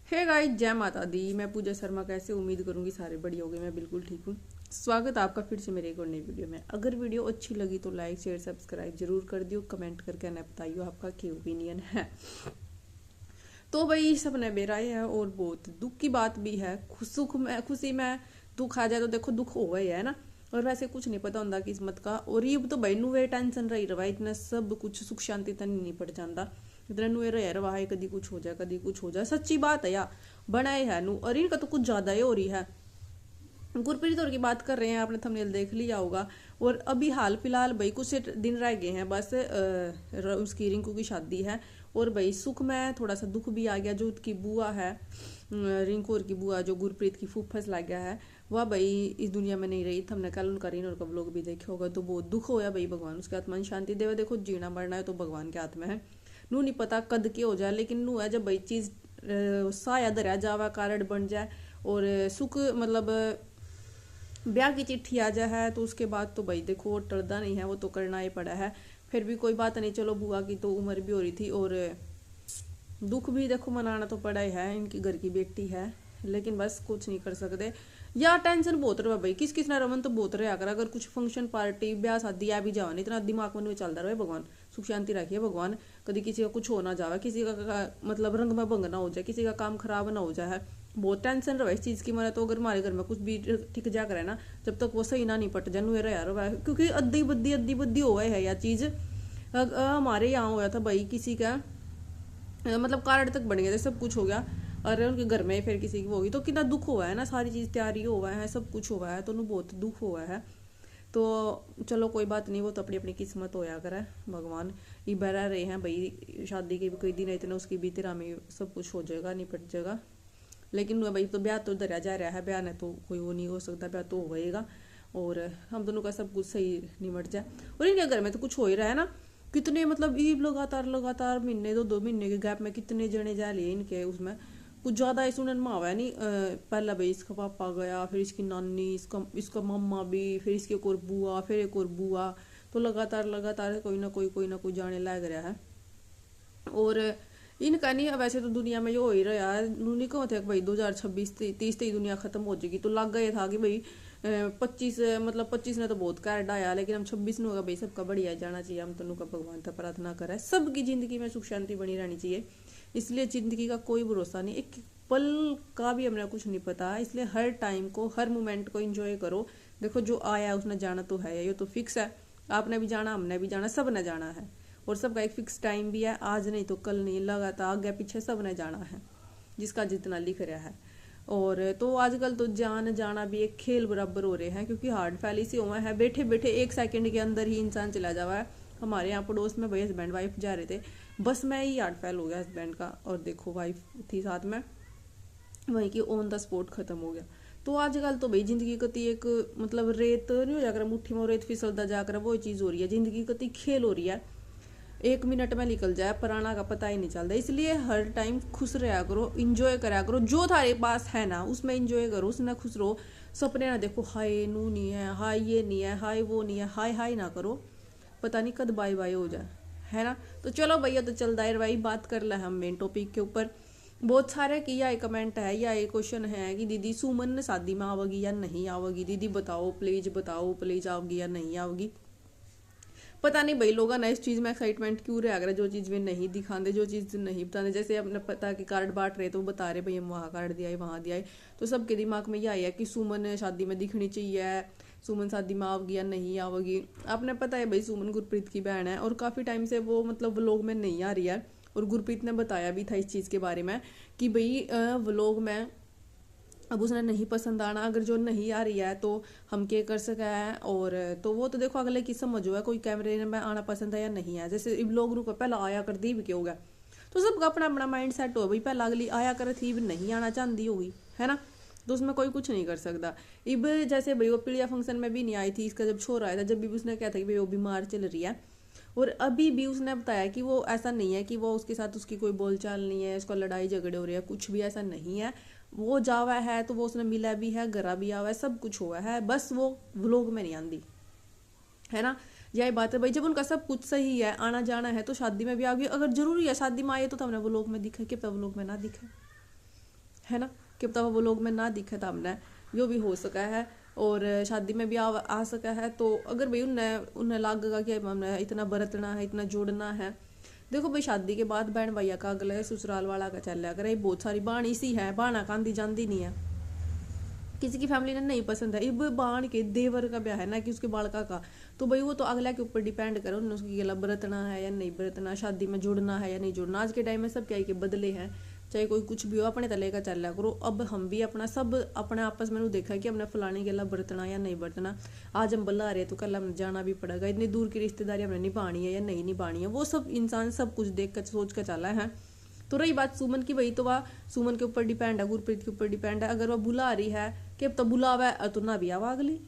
Hey guys, जय माता दी। मैं पूजा शर्मा कैसे उम्मीद करूंगी सारे बढ़िया होंगे। मैं बिल्कुल ठीक हूँ। स्वागत है आपका फिर से मेरे एक और नई वीडियो में। अगर वीडियो अच्छी लगी तो लाइक शेयर सब्सक्राइब जरूर कर दियो। कमेंट करके ना बताइयो आपका क्या ओपिनियन है। तो भाई सब ने बेराए है और बहुत दुख की बात भी है। सुख में खुशी में दुख आ जाए तो देखो दुख हो गया है ना। और वैसे कुछ नहीं पता होता किस्मत का। और ये तो भाई नुए टेंशन रही रहा इतना सब कुछ सुख शांति तक नहीं पड़ जाता। इतना नुए रहा रहा है कभी कुछ हो जाए कभी कुछ हो जाए। सच्ची बात है यार, बनाए है नू और इनका तो कुछ ज्यादा ही हो रही है। गुरप्रीत और की बात कर रहे हैं, आपने थंबनेल देख लिया होगा। और अभी हाल फिलहाल भाई कुछ दिन रह गए हैं बस उसकी रिंकू की शादी है। और भाई सुख में थोड़ा सा दुख भी आ गया। जो उसकी बुआ है रिंकू और की बुआ जो गुरप्रीत की फूफस लग गया है, वह भाई इस दुनिया में नहीं रही। हमने कल उनका रीन और का व्लॉग भी देखे होगा। तो बहुत दुख होया भाई, भगवान उसके आत्मा में शांति देवे। देखो जीना मरना है तो भगवान के हाथ में है। नू नहीं पता कद के हो जाए, लेकिन नू है जब भाई चीज साया दरिया जावा कारण बन जाए और सुख मतलब ब्याह की चिट्ठी आ जाए है तो उसके बाद तो भाई देखो टलदा नहीं है, वो तो करना ही पड़ा है। फिर भी कोई बात नहीं, चलो बुआ की तो उम्र भी हो रही थी और दुख भी देखो मनाना तो पड़ा ही है। इनकी घर की बेटी है, लेकिन बस कुछ नहीं कर सकते। या टेंशन बहुत रहा भाई, किस किस ने रमन तो बहुत रहा। अगर कुछ फंक्शन पार्टी ब्याह शादी आ भी जाओ नहीं इतना दिमाग में चलता रहे। भगवान सुख शांति रखिए भगवान। कभी किसी का कुछ हो ना जाए, किसी का मतलब रंग में भंग ना हो जाए, किसी का काम खराब ना हो जाए। बहुत टेंशन रहा इस चीज की। मैंने तो अगर हमारे घर में कुछ भी ठीक जा कर है ना, जब तक वो सही ना निपट जाए नुए यार, क्योंकि अद्दी बद्दी हुआ है यह चीज। हमारे यहाँ होया था भाई किसी का मतलब कारण तक बन गया था, सब कुछ हो गया। और उनके घर में फिर किसी की वो होगी तो कितना दुख हुआ है ना। सारी चीज तैयारी हुआ है, सब कुछ हुआ है तो उन्हें बहुत दुख हुआ है। तो चलो कोई बात नहीं, वो तो अपनी अपनी किस्मत होया करे। भगवान ये बहरा रहे हैं भाई। शादी के भी कोई दिन इतना उसकी भी तेरा में सब कुछ हो जाएगा, निपट जाएगा। लेकिन भाई तो ब्याह तो दरिया जा रहा है, ब्याह ने तो कोई वो नहीं हो सकता, ब्याह तो होएगा। और हम दोनों का सब कुछ सही निमट जाए। और इनके घर में तो कुछ हो ही रहा है ना। कितने मतलब ये लगातार लगातार महीने दो महीने के गैप में कितने जने जा लिए इनके उसमें। कुछ ज्यादा ही सुनने में आवा नहीं। पहला भाई इसका पापा गया, फिर इसकी नानी, इसका मम्मा भी, फिर इसकी एक और बुआ, फिर एक और बुआ। तो लगातार लगातार कोई ना कोई जाने लग रहा है। और इनका नहीं, वैसे तो दुनिया में ये हो ही रहा है। नहीं कहते थे भाई 2026-30 तक दुनिया खत्म हो जाएगी। तो लग गया था कि भाई 25 मतलब 25 ने तो बहुत कार्ड आया, लेकिन हम 26 में होगा भाई सबका बढ़िया जाना चाहिए। हम दोनों का भगवान तक प्रार्थना करें सबकी जिंदगी में सुख शांति बनी रहनी चाहिए। इसलिए जिंदगी का कोई भरोसा नहीं, एक पल का भी हमें कुछ नहीं पता। इसलिए हर टाइम को हर मोमेंट को एंजॉय करो। देखो जो आया उसने जाना तो है, ये तो फिक्स है। आपने भी जाना, हमने भी जाना, सब ने जाना है। और सबका एक फिक्स टाइम भी है, आज नहीं तो कल नहीं, लगातार आगे पीछे सब ने जाना है जिसका जितना लिख रहा है। और तो आजकल तो जान जाना भी एक खेल बराबर हो रहे हैं, क्योंकि हार्ट फैली से हुआ है। बैठे बैठे 1 सेकंड के अंदर ही इंसान चला जावा है। हमारे यहाँ पड़ोस में भाई हस्बैंड वाइफ जा रहे थे, बस में ही हार्ट फैल हो गया हस्बैंड का। और देखो वाइफ थी साथ में, वहीं की ऑन द स्पॉट खत्म हो गया। तो आजकल तो भाई जिंदगी कति एक मतलब रेत नहीं हो जाकर मुट्ठी में रेत फिसलता जाकर वो चीज हो रही है। जिंदगी कति खेल हो रही है, 1 मिनट में निकल जाए पुराना का पता ही नहीं चलता। इसलिए हर टाइम खुश रहा करो, इंजॉय करा करो। जो थारे पास है ना उसमें इंजॉय करो, उसमें खुश रहो। सपने ना देखो हाय नू नहीं है, हाय ये नहीं है, हाय वो नहीं है, हाय हाय ना करो। पता नहीं कद बाय बाय हो जाए, है ना। तो चलो भैया, तो चल दायर भाई बात कर ले हम मेन टॉपिक के ऊपर। बहुत सारे की या कमेंट है या एक क्वेश्चन है कि दीदी सुमन शादी में आओगी या नहीं आओगी। दीदी बताओ प्लीज आओगी या नहीं आओगी। पता नहीं भाई लोग ना इस चीज में एक्साइटमेंट क्यों रहे। अगर जो चीज वे नहीं दिखाते, जो चीज नहीं बताते, जैसे अपने पता कि कार्ड बांट रहे तो बता रहे भाई हम वहाँ कार्ड दिया है वहाँ दिया है। तो सबके दिमाग में यह है कि सुमन शादी में दिखनी चाहिए, सुमन शादी में आओगी या नहीं आओगी। आपने पता है भाई सुमन गुरप्रीत की बहन है और काफी टाइम से वो मतलब व्लॉग में नहीं आ रही है। और गुरप्रीत ने बताया भी था इस चीज के बारे में कि भाई व्लॉग में अब उसने नहीं पसंद आना, अगर जो नहीं आ रही है तो हम क्या कर सके हैं। और तो वो तो देखो अगले की समझ हुआ कोई कैमरे में आना पसंद है या नहीं है। जैसे लोग रुको पहला आया कर दी भी क्या होगा, तो सबका अपना अपना माइंड सेट हो भाई। पहला अगली आया कर थी भी नहीं आना चाहती होगी, है ना। तो उसमें कोई कुछ नहीं कर सकता। इब जैसे भाई वो पिड़िया फंक्शन में भी नहीं आई थी, इसका जब छोर आया था, जब भी उसने कहा था कि भाई वो बीमार चल रही है। और अभी भी उसने बताया कि वो ऐसा नहीं है कि वो उसके साथ उसकी कोई बोलचाल नहीं है, उसका लड़ाई झगड़े हो रही है, कुछ भी ऐसा नहीं है। वो जावा है तो वो उसने मिला भी है, गरा भी आवा है, सब कुछ हुआ है, बस वो व्लॉग में नहीं आंदी, है ना। यही बात है भाई, जब उनका सब कुछ सही है, आना जाना है, तो शादी में भी आ गई। अगर जरूरी है शादी में आए तो हमने व्लॉग में दिखा कि व्लॉग में ना दिखा। है ना, कि पता वो लोग में ना दिखे था हमने, जो भी हो सका है और शादी में भी आ सका है। तो अगर भाई उन्हें लगेगा कि हमने इतना बरतना है, इतना जोड़ना है, देखो भाई शादी के बाद बहन भैया का अगले ससुराल वाला का चल करे, बहुत सारी बाणी सी है, बाणा कांदी जाती नहीं है, किसी की फैमिली ने नहीं पसंद है, इब बाण के देवर का ब्याह है ना कि उसके बालका का, तो भाई वो तो अगला के ऊपर डिपेंड करो उन्हें उसकी गला बरतना है या नहीं बरतना, शादी में जुड़ना है या नहीं जुड़ना। आज के टाइम में सब क्या है कि बदले हैं, चाहे कोई कुछ भी हो अपने तले का चल रहा करो। अब हम भी अपना सब अपने आपस में देखा कि हमने फलाने गला बरतना या नहीं बरतना, आज हम बुला रहे तो कल हम जाना भी पड़ेगा, इतनी दूर की रिश्तेदारी हमने निभानी है या नहीं निभानी है, वो सब इंसान सब कुछ देख कर सोच कर चला है। तो रही बात सुमन की, वही तो वह सुमन के ऊपर डिपेंड है, गुरप्रीत के ऊपर डिपेंड है। अगर वह बुला रही है कि अब तो बुलावा है तो ना भी आवा अगली,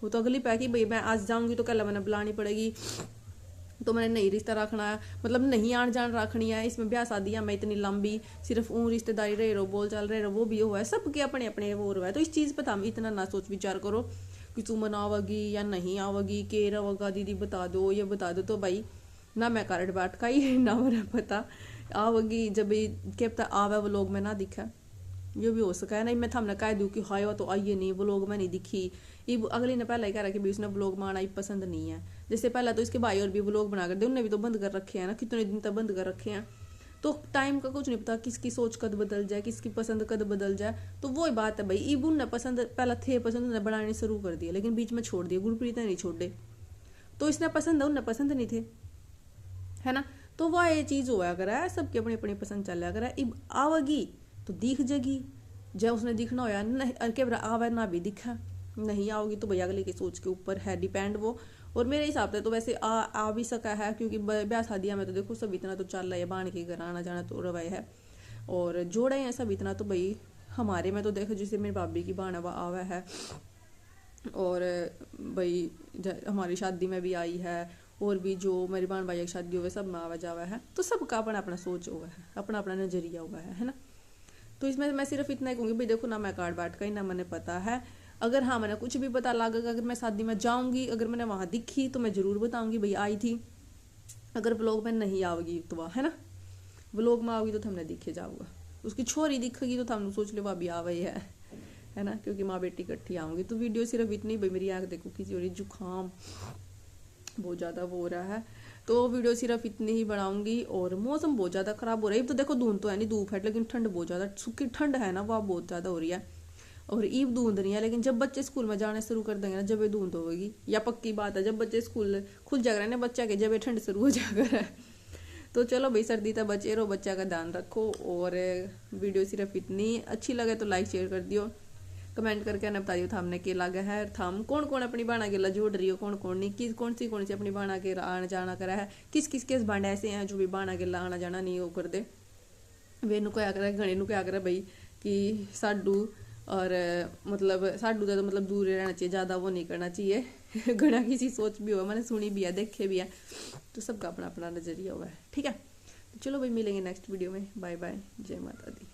वो तो अगली पै कि भाई मैं आज जाऊंगी तो कल मैंने बुलानी पड़ेगी, तो मैंने नहीं रिश्ता रखना है, मतलब नहीं आन जान रखनी है, इसमें ब्याह शादियां मैं इतनी लंबी सिर्फ रिश्तेदारी रहे रहो, बोल चाल रहे रहो, वो भी हुआ है, सबके अपने अपने वो रहा है। तो इस चीज़ पर हम इतना ना सोच विचार करो कि सुमन आवेगी या नहीं आवेगी, के रहोगा दीदी बता दो ये बता दो, तो भाई ना मैं कार्ड बाट का ही ना मेरा पता आवेगी, जब क्या पता आवे वो लोग में ना दिखा, ये भी हो सका है। नहीं मैं थमने कह दूँ कि हाय वो तो आइए नहीं, वो लोग में नहीं दिखी, ये अगली ने पहले ही कह रहा कि भी उसने ब्लॉग में आना ही पसंद नहीं है। जैसे पहले तो इसके भाई और भी ब्लॉग बना कर दे, उन्हें भी तो बंद कर रखे हैं ना, कितने दिन तक बंद कर रखे हैं। तो टाइम का कुछ नहीं पता, किसकी सोच कद बदल जाए, किसकी पसंद कद बदल जाए। तो वही बात है भाई, ईब उन्हें पसंद पहले थे पसंद, उन्हें बनाने शुरू कर दिया लेकिन बीच में छोड़ दिया, गुरप्रीत ने नहीं छोड़े, तो इसने पसंद है उन्हें पसंद नहीं थे, है ना। तो वह ये चीज़ हुआ करा है, सबकी अपनी अपनी पसंद चल करा है। इब आवेगी तो दिख जगी, जब उसने दिखना होया नहीं के आवे ना भी दिखा, नहीं आओगी तो भैया अगले की सोच के ऊपर है डिपेंड वो। और मेरे हिसाब से तो वैसे आ भी सका है, क्योंकि ब्याह शादियाँ में तो देखो सब इतना तो चल रहा है, बाण के घर आना जाना तो रवाय है, और जोड़े हैं सब इतना, तो भाई हमारे में तो देखो जैसे मेरी भाभी की बाण आवा है, और भाई हमारी शादी में भी आई है, और भी जो मेरी बहन भाई की शादी हुए सब में आवा जावा है। तो सबका अपना अपना सोच हुआ है, अपना अपना नजरिया हुआ है ना। तो इसमें मैं सिर्फ इतना ही कहूँगी भाई देखो ना मैं कार्ड बाट का ही ना मैंने पता है, अगर हाँ मैंने कुछ भी पता लगेगा, अगर मैं शादी में जाऊँगी, अगर मैंने वहाँ दिखी तो मैं ज़रूर बताऊँगी भाई आई थी, अगर व्लॉग में नहीं आओगी तो वह है ना, व्लॉग में आओगी तो हमने दिखे जाऊँगा, उसकी छोरी दिखेगी तो हमने सोच लो भाभी आ गई है ना, क्योंकि माँ बेटी इकट्ठी आऊँगी। तो वीडियो सिर्फ इतनी, भाई मेरी आँख देखो किसी और जुकाम बहुत ज़्यादा वो हो रहा है, तो वीडियो सिर्फ इतनी ही बनाऊंगी। और मौसम बहुत ज़्यादा ख़राब हो रहा है, तो देखो धुंध तो है नहीं, धूप है लेकिन ठंड बहुत ज़्यादा, सूखी ठंड है ना वह बहुत ज़्यादा हो रही है, और ईब धुंध नहीं है, लेकिन जब बच्चे स्कूल में जाने शुरू कर देंगे ना जब ये धुंध होगी, या पक्की बात है जब बच्चे स्कूल खुल जाएगा ना बच्चा के, जब ये ठंड शुरू हो जाएगा है। तो चलो भाई सर्दी तक बचे रहो, बच्चा का ध्यान रखो। और वीडियो सिर्फ इतनी, अच्छी लगे तो लाइक शेयर कर दियो, कमेंट करके ना बताइए था हमने के लगा है, थम कौन कौन अपनी बाणा के जोड़ रही हो, कौन कौन नहीं, किस कौन सी अपनी बाणा के आना जाना करा है, किस किस बांडे ऐसे हैं जो भी बाणा के आना जाना नहीं वो कर दे। वे क्या करे घने क्या करे भाई कि साडू और मतलब साडू का तो मतलब दूर रहना चाहिए, ज़्यादा वो नहीं करना चाहिए। घना किसी सोच भी हुआ, मैंने सुनी भी है देखे भी है, तो सबका अपना अपना नजरिया हुआ है। ठीक है, तो चलो भाई मिलेंगे नेक्स्ट वीडियो में, बाय बाय, जय माता दी।